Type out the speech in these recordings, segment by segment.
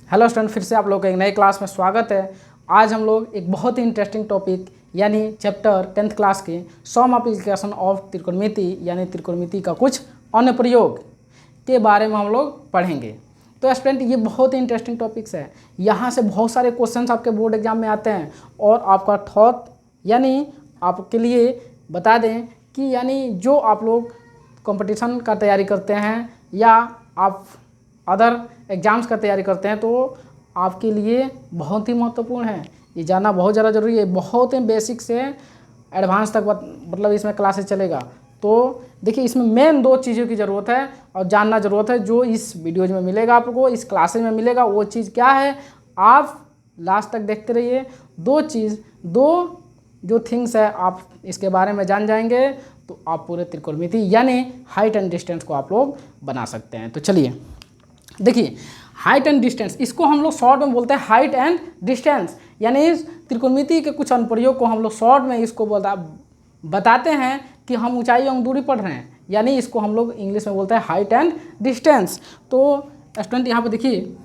Hello student, फिर से आप लोग का एक नए क्लास में स्वागत है। आज हम लोग एक बहुत ही इंटरेस्टिंग टॉपिक यानी चैप्टर 10th क्लास के सम एप्लीकेशन ऑफ त्रिकोणमिति यानी त्रिकोणमिति का कुछ अनुप्रयोग के बारे में हम लोग पढ़ेंगे। तो स्टूडेंट, ये बहुत ही इंटरेस्टिंग टॉपिक्स है। यहाँ से बहुत सारे क्वेश्चंस आपके बोर्ड एग्जाम में आते हैं और आपका थॉट यानी आपके लिए बता दें कि यानी जो आप लोग कंपटीशन का तैयारी करते हैं या आप अदर एग्ज़ाम्स का तैयारी करते हैं तो आपके लिए बहुत ही महत्वपूर्ण है। ये जानना बहुत ज़्यादा ज़रूरी है। बहुत ही बेसिक से एडवांस तक मतलब इसमें क्लासेस चलेगा। तो देखिए, इसमें मेन दो चीज़ों की ज़रूरत है और जानना ज़रूरत है। जो इस वीडियोज में मिलेगा आपको, इस क्लासेज में मिलेगा, वो चीज़ क्या है आप लास्ट तक देखते रहिए। दो जो थिंग्स है आप इसके बारे में जान जाएंगे तो आप पूरे त्रिकोणमिति यानी हाइट एंड डिस्टेंस को आप लोग बना सकते हैं। तो चलिए देखिए, हाइट एंड डिस्टेंस, इसको हम लोग शॉर्ट में बोलते हैं हाइट एंड डिस्टेंस। यानी इस त्रिकोणमिति के कुछ अनुप्रयोग को हम लोग शॉर्ट में इसको बताते हैं कि हम ऊंचाई एवं दूरी पढ़ रहे हैं। यानी इसको हम लोग इंग्लिश में बोलते हैं हाइट एंड डिस्टेंस। तो स्टूडेंट यहाँ पे देखिए,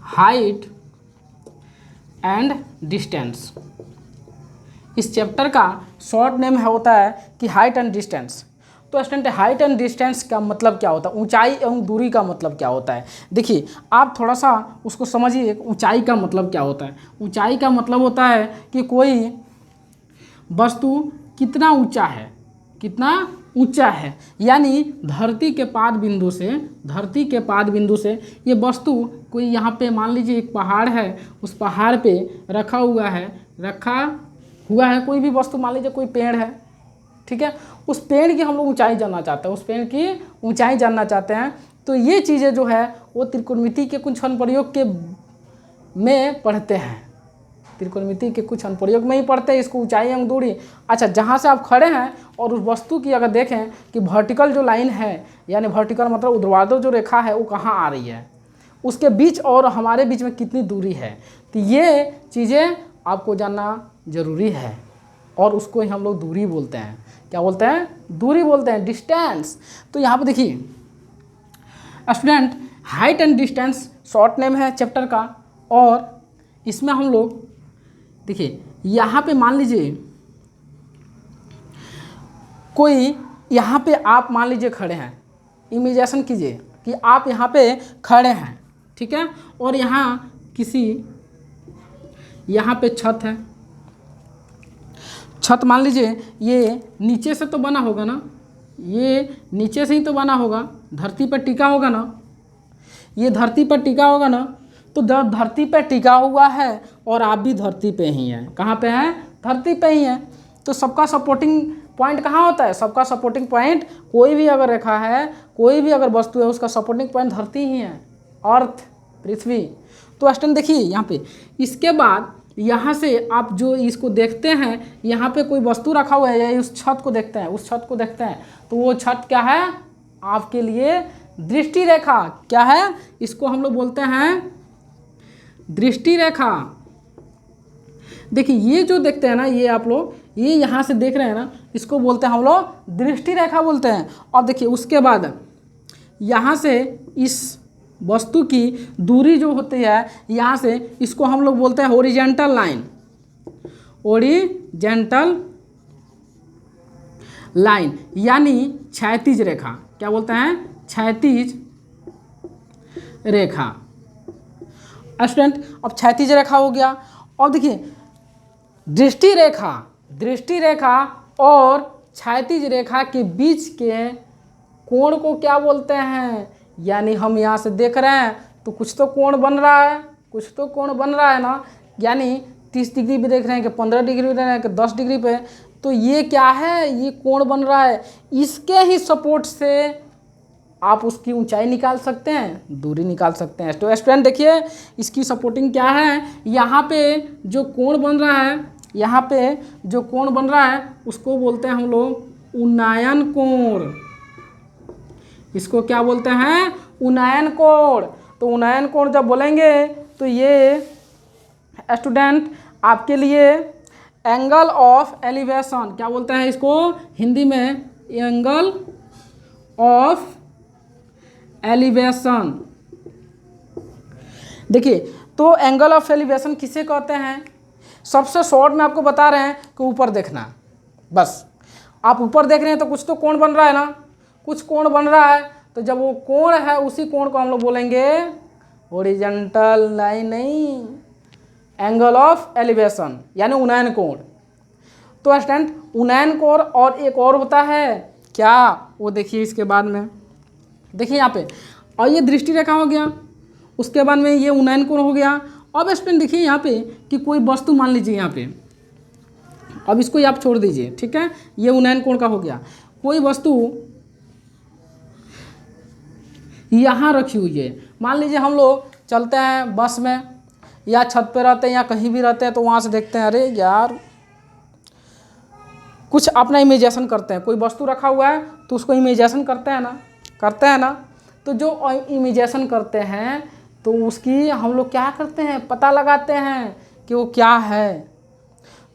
हाइट एंड डिस्टेंस इस चैप्टर का शॉर्ट नेम होता है कि हाइट एंड डिस्टेंस। तो स्टूडेंट, हाइट एंड डिस्टेंस का मतलब क्या होता है, ऊंचाई एवं दूरी का मतलब क्या होता है। देखिए, आप थोड़ा सा उसको समझिए। ऊंचाई का मतलब क्या होता है। ऊंचाई का मतलब होता है कि कोई वस्तु कितना ऊंचा है, यानी धरती के पाद बिंदु से ये वस्तु कोई यहाँ पे मान लीजिए एक पहाड़ है, उस पहाड़ पे रखा हुआ है कोई भी वस्तु, मान लीजिए कोई पेड़ है, ठीक है। उस पेड़ की हम लोग ऊंचाई जानना चाहते हैं। तो ये चीज़ें जो है वो त्रिकोणमिति के कुछ अनुप्रयोग में पढ़ते हैं। त्रिकोणमिति के कुछ अनुप्रयोग में ही पढ़ते हैं इसको, ऊंचाई एवं दूरी। अच्छा, जहाँ से आप खड़े हैं और उस वस्तु की अगर देखें कि वर्टिकल जो लाइन है, यानी वर्टिकल मतलब ऊर्ध्वाधर जो रेखा है वो कहाँ आ रही है, उसके बीच और हमारे बीच में कितनी दूरी है, तो ये चीज़ें आपको जानना ज़रूरी है। और उसको ही हम लोग दूरी बोलते हैं। क्या बोलते हैं? दूरी बोलते हैं, डिस्टेंस। तो यहाँ पे देखिए student, height and distance short name है चैप्टर का। और इसमें हम लोग देखिए, यहाँ पे मान लीजिए कोई, यहाँ पे आप मान लीजिए खड़े हैं, इमेजिनेशन कीजिए कि आप यहाँ पे खड़े हैं, ठीक है। और यहाँ पे छत है। छत मान लीजिए ये नीचे से तो बना होगा ना, ये नीचे से ही तो बना होगा, धरती पर टिका होगा ना, ये धरती पर टिका होगा ना। तो जब धरती पर टिका हुआ है और आप भी धरती पे ही हैं, कहाँ पे हैं? धरती पे ही हैं। तो सबका सपोर्टिंग पॉइंट कहाँ होता है? सबका सपोर्टिंग पॉइंट, कोई भी अगर रेखा है, कोई भी अगर वस्तु है, उसका सपोर्टिंग पॉइंट धरती ही है, अर्थ, पृथ्वी। तो स्टूडेंट देखिए यहाँ पे, इसके बाद यहाँ से आप जो इसको देखते हैं, यहाँ पे कोई वस्तु रखा हुआ है या उस छत को देखते हैं, तो वो छत क्या है आपके लिए? दृष्टि रेखा। क्या है? इसको हम लोग बोलते हैं दृष्टि रेखा। देखिए, ये जो देखते हैं ना, ये आप लोग ये यहाँ से देख रहे हैं ना, इसको बोलते हैं हम लोग दृष्टि रेखा बोलते हैं। और देखिए उसके बाद यहाँ से इस वस्तु की दूरी जो होती है, यहाँ से इसको हम लोग बोलते हैं हॉरिजॉन्टल लाइन यानी क्षैतिज रेखा। क्या बोलते हैं? क्षैतिज रेखा। स्टूडेंट, अब क्षैतिज रेखा हो गया। और देखिए, दृष्टि रेखा और क्षैतिज रेखा के बीच के कोण को क्या बोलते हैं? यानी हम यहाँ से देख रहे हैं तो कुछ तो कोण बन रहा है ना। यानी 30 डिग्री पे देख रहे हैं कि 15 डिग्री पे देख रहे हैं कि 10 डिग्री पे, तो ये क्या है? ये कोण बन रहा है। इसके ही सपोर्ट से आप उसकी ऊंचाई निकाल सकते हैं, दूरी निकाल सकते हैं। तो स्टूडेंट देखिए, इसकी सपोर्टिंग क्या है? यहाँ पे जो कोण बन रहा है उसको बोलते हैं हम लोग उन्नयन कोण। इसको क्या बोलते हैं? उन्नयन कोण। तो उन्नयन कोण जब बोलेंगे तो ये स्टूडेंट आपके लिए एंगल ऑफ एलिवेशन, क्या बोलते हैं इसको हिंदी में? Angle of elevation. देखिए, तो एंगल ऑफ एलिवेशन किसे कहते हैं? सबसे शॉर्ट में आपको बता रहे हैं कि ऊपर देखना, बस आप ऊपर देख रहे हैं तो कुछ तो कोण बन रहा है ना, कुछ कोण बन रहा है, तो जब वो कोण है उसी कोण को हम लोग बोलेंगे हॉरिजॉन्टल लाइन, नहीं एंगल ऑफ एलिवेशन यानी उन्नयन कोण। तो स्टूडेंट उन्नयन कोण और एक और होता है क्या, वो देखिए इसके बाद में, देखिए यहाँ पे, और ये दृष्टि रेखा हो गया, उसके बाद में ये उन्नयन कोण हो गया। अब स्टूडेंट देखिए यहाँ पे कि कोई वस्तु मान लीजिए यहाँ पे, अब इसको आप छोड़ दीजिए, ठीक है, ये उन्नयन कोण का हो गया। कोई वस्तु यहाँ रखी हुई है, मान लीजिए हम लोग चलते हैं बस में या छत पे रहते हैं या कहीं भी रहते हैं, तो वहाँ से देखते हैं अरे यार, कुछ अपना इमेजिनेशन करते हैं, कोई वस्तु रखा हुआ है तो उसको इमेजिनेशन करते हैं ना, तो जो इमेजिनेशन करते हैं तो उसकी हम लोग क्या करते हैं, पता लगाते हैं कि वो क्या है।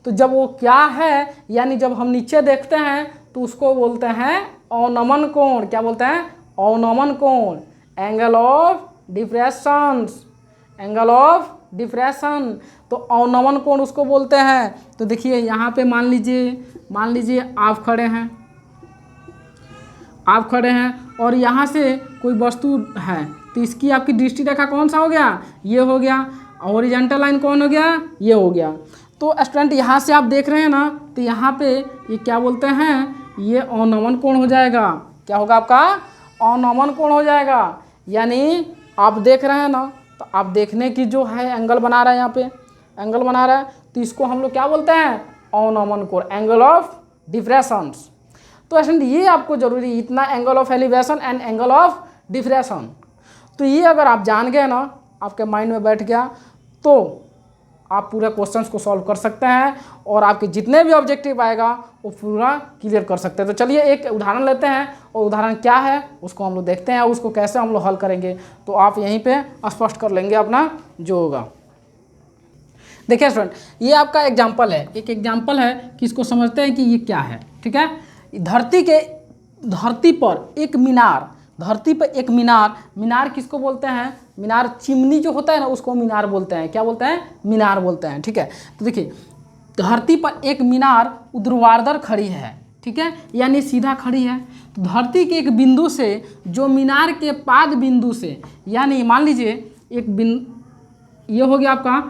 तो जब वो क्या है यानी जब हम नीचे देखते हैं तो उसको बोलते हैं अवनमन कोण। क्या बोलते हैं? अवनमन कोण, एंगल ऑफ डिफ्रेक्शन। तो अवनमन कोण उसको बोलते हैं। तो देखिए यहाँ पे मान लीजिए आप खड़े हैं और यहाँ से कोई वस्तु है, तो इसकी आपकी दृष्टि रेखा कौन सा हो गया? ये हो गया। हॉरिजॉन्टल लाइन कौन हो गया? ये हो गया। तो स्टूडेंट यहाँ से आप देख रहे हैं ना, तो यहाँ पे ये क्या बोलते हैं, ये अवनमन कोण हो जाएगा। क्या होगा आपका? अवनमन कोण हो जाएगा। यानी आप देख रहे हैं ना, तो आप देखने की जो है एंगल बना रहा है, यहाँ पे एंगल बना रहा है, तो इसको हम लोग क्या बोलते हैं? अवनमन कोण, एंगल ऑफ डिफ्रेक्शंस। तो स्टूडेंट ये आपको जरूरी, इतना angle of elevation and angle of diffraction, तो ये अगर आप जान गए ना, आपके माइंड में बैठ गया, तो आप पूरे क्वेश्चंस को सॉल्व कर सकते हैं और आपके जितने भी ऑब्जेक्टिव आएगा वो पूरा क्लियर कर सकते हैं। तो चलिए एक उदाहरण लेते हैं, और उदाहरण क्या है उसको हम लोग देखते हैं, उसको कैसे हम लोग हल करेंगे, तो आप यहीं पे स्पष्ट कर लेंगे अपना जो होगा। देखिए स्टूडेंट, ये आपका एग्जाम्पल है, एक एग्जाम्पल है कि इसको समझते हैं कि ये क्या है। ठीक है, धरती पर एक मीनार, मीनार किसको बोलते हैं? मीनार, चिमनी जो होता है ना उसको मीनार बोलते हैं। क्या बोलते हैं? मीनार बोलते हैं। ठीक है, तो देखिए धरती पर एक मीनार ऊर्ध्वाधर खड़ी है, ठीक है, यानी सीधा खड़ी है। तो धरती के एक बिंदु से, जो मीनार के पाद बिंदु से, यानी मान लीजिए एक बिंदु, ये हो गया आपका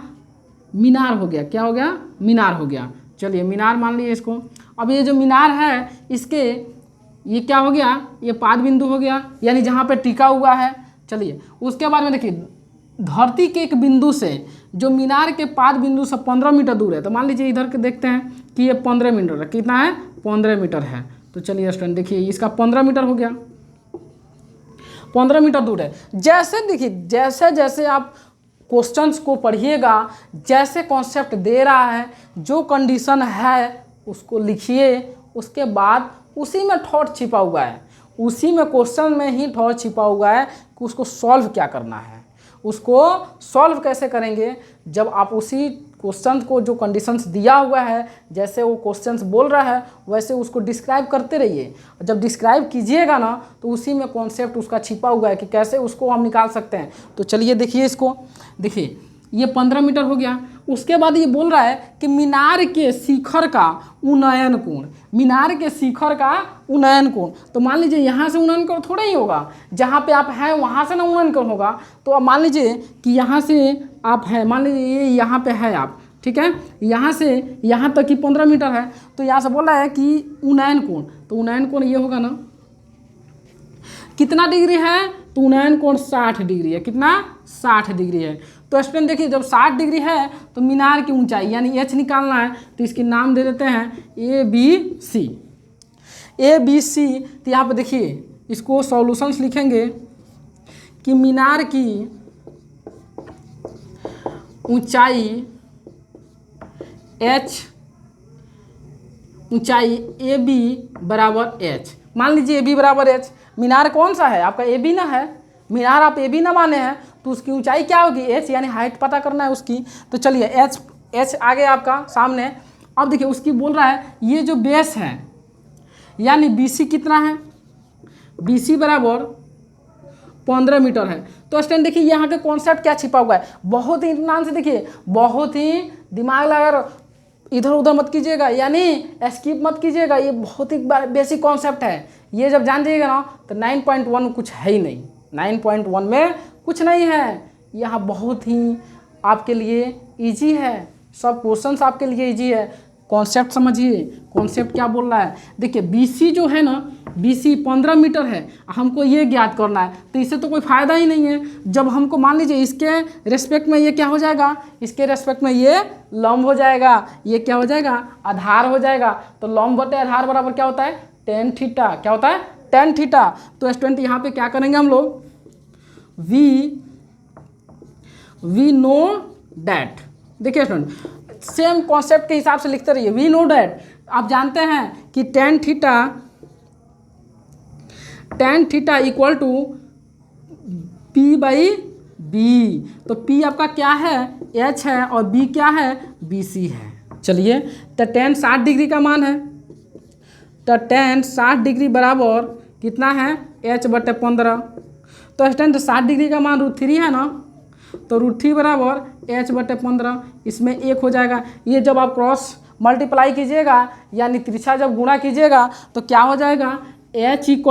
मीनार हो गया। क्या हो गया? मीनार हो गया। चलिए मीनार मान लीजिए इसको। अब ये जो मीनार है, इसके ये क्या हो गया? ये पाद बिंदु हो गया, यानी जहाँ पे टिका हुआ है। चलिए उसके बाद में देखिए, धरती के एक बिंदु से जो मीनार के पाद बिंदु से 15 मीटर दूर है, तो मान लीजिए इधर के देखते हैं कि ये 15 मीटर है। कितना है? 15 मीटर है। तो चलिए स्टूडेंट देखिए, इसका 15 मीटर हो गया, 15 मीटर दूर है। जैसे देखिए, जैसे जैसे आप क्वेश्चंस को पढ़िएगा, जैसे कॉन्सेप्ट दे रहा है, जो कंडीशन है उसको लिखिए, उसके बाद उसी में थॉट छिपा हुआ है, उसी में क्वेश्चन में ही थॉट छिपा हुआ है कि उसको सॉल्व क्या करना है। उसको सॉल्व कैसे करेंगे? जब आप उसी क्वेश्चन को, जो कंडीशंस दिया हुआ है, जैसे वो क्वेश्चंस बोल रहा है वैसे उसको डिस्क्राइब करते रहिए। जब डिस्क्राइब कीजिएगा ना, तो उसी में कॉन्सेप्ट उसका छिपा हुआ है कि कैसे उसको हम निकाल सकते हैं। तो चलिए देखिए इसको, देखिए ये 15 मीटर हो गया। उसके बाद ये बोल रहा है कि मीनार के शिखर का उन्नयन कोण, मीनार के शिखर का उन्नयन कोण। तो मान लीजिए यहाँ से उन्नयन कोण थोड़ा ही होगा, जहाँ पे आप हैं वहाँ से ना उन्नयन कोण होगा। तो अब मान लीजिए कि यहाँ से आप हैं, मान लीजिए ये यहाँ पे है आप, ठीक है, यहाँ से यहाँ तक की 15 मीटर है। तो यहाँ से बोल रहा है कि उन्नयन कोण, तो उन्नयन कोण ये होगा ना, कितना डिग्री है? तो उन्नयन कोण 60 डिग्री है। कितना? 60 डिग्री है। तो स्टूडेंट देखिए, जब 60 डिग्री है तो मीनार की ऊंचाई यानी एच निकालना है, तो इसके नाम दे देते हैं ABC। तो यहाँ पे देखिए, इसको सॉल्यूशंस लिखेंगे कि मीनार की ऊंचाई AB बराबर H। मान लीजिए AB बराबर H, मीनार कौन सा है आपका? AB ना है, मीनार आप AB ना माने हैं, तो उसकी ऊंचाई क्या होगी? H, यानी हाइट पता करना है उसकी। तो चलिए H आ गया आपका सामने। अब देखिए उसकी बोल रहा है ये जो बेस है, यानी BC कितना है? BC बराबर 15 मीटर है। तो स्टूडेंट देखिए यहाँ के कॉन्सेप्ट क्या छिपा हुआ है, बहुत ही ध्यान से देखिए, बहुत ही दिमाग लगा, इधर उधर मत कीजिएगा, यानी स्किप मत कीजिएगा, ये बहुत ही बेसिक कॉन्सेप्ट है। ये जब जान जाइएगा ना तो 9.1 कुछ है ही नहीं, 9.1 में कुछ नहीं है। यहाँ बहुत ही आपके लिए इजी है, सब क्वेश्चंस आपके लिए इजी है। कॉन्सेप्ट समझिए, कॉन्सेप्ट क्या बोल रहा है। देखिए BC जो है ना, BC 15 मीटर है, हमको ये ज्ञात करना है, तो इससे तो कोई फ़ायदा ही नहीं है। जब हमको मान लीजिए इसके रेस्पेक्ट में ये क्या हो जाएगा, इसके रेस्पेक्ट में ये लंब हो जाएगा, ये क्या हो जाएगा, आधार हो जाएगा। तो लंब बटे आधार बराबर क्या होता है, tan थीटा। क्या होता है, tan थीटा। तो स्टूडेंट यहाँ पे क्या करेंगे हम लोग, वी नो डैट। देखिए स्टूडेंट सेम कॉन्सेप्ट के हिसाब से लिखते रहिए। वी नो डैट, आप जानते हैं कि tan theta equal to P/B। तो P आपका क्या है, H है, और B क्या है, BC है। चलिए, तो tan 60 डिग्री का मान है, तो tan 60 डिग्री बराबर कितना है, H/15। तो स्टूडेंट 60 डिग्री का मान √3 है ना, तो √3 बराबर H/15, इसमें 1 हो जाएगा। ये जब आप क्रॉस मल्टीप्लाई कीजिएगा यानी तिरछा जब गुणा कीजिएगा तो क्या हो जाएगा, H =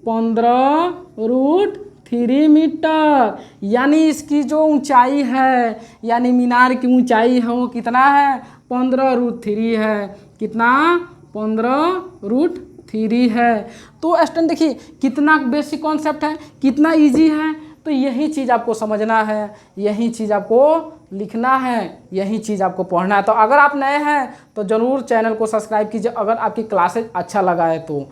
15√3 मीटर। यानी इसकी जो ऊंचाई है, यानी मीनार की ऊंचाई है वो कितना है, 15√3 है। कितना, 15√3 है। तो स्टूडेंट देखिए कितना बेसिक कॉन्सेप्ट है, कितना इजी है। तो यही चीज़ आपको समझना है, यही चीज़ आपको लिखना है, यही चीज़ आपको पढ़ना है। तो अगर आप नए हैं तो ज़रूर चैनल को सब्सक्राइब कीजिए, अगर आपकी क्लासेज अच्छा लगा है तो।